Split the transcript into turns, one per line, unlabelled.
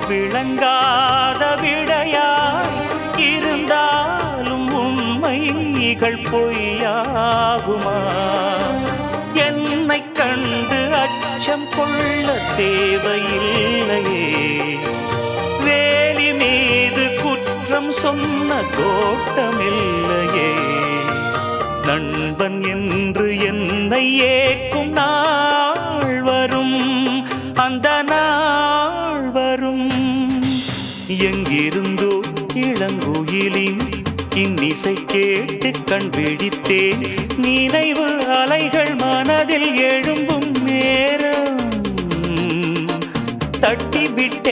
விளங்காத விடையாய் இருந்தாலும் உண்மைகள் பொய்யாகுமா? என்னை கண்டு அச்சம் கொள்ள தேவையில்லையே, வேலி மீது குற்றம் சொன்ன தோட்டமில்லையே. நண்பன் என்று என்னை ஏக்கும் நாள் வரும், அந்த நாள் வரும். எங்கிருந்தோ இளங்குயிலின் இன்னிசை கேட்டு கண் விழித்தேன். நினைவு அலைகள் மனதில் எழும்பும் நேரம் தட்டிவிட்டேன்.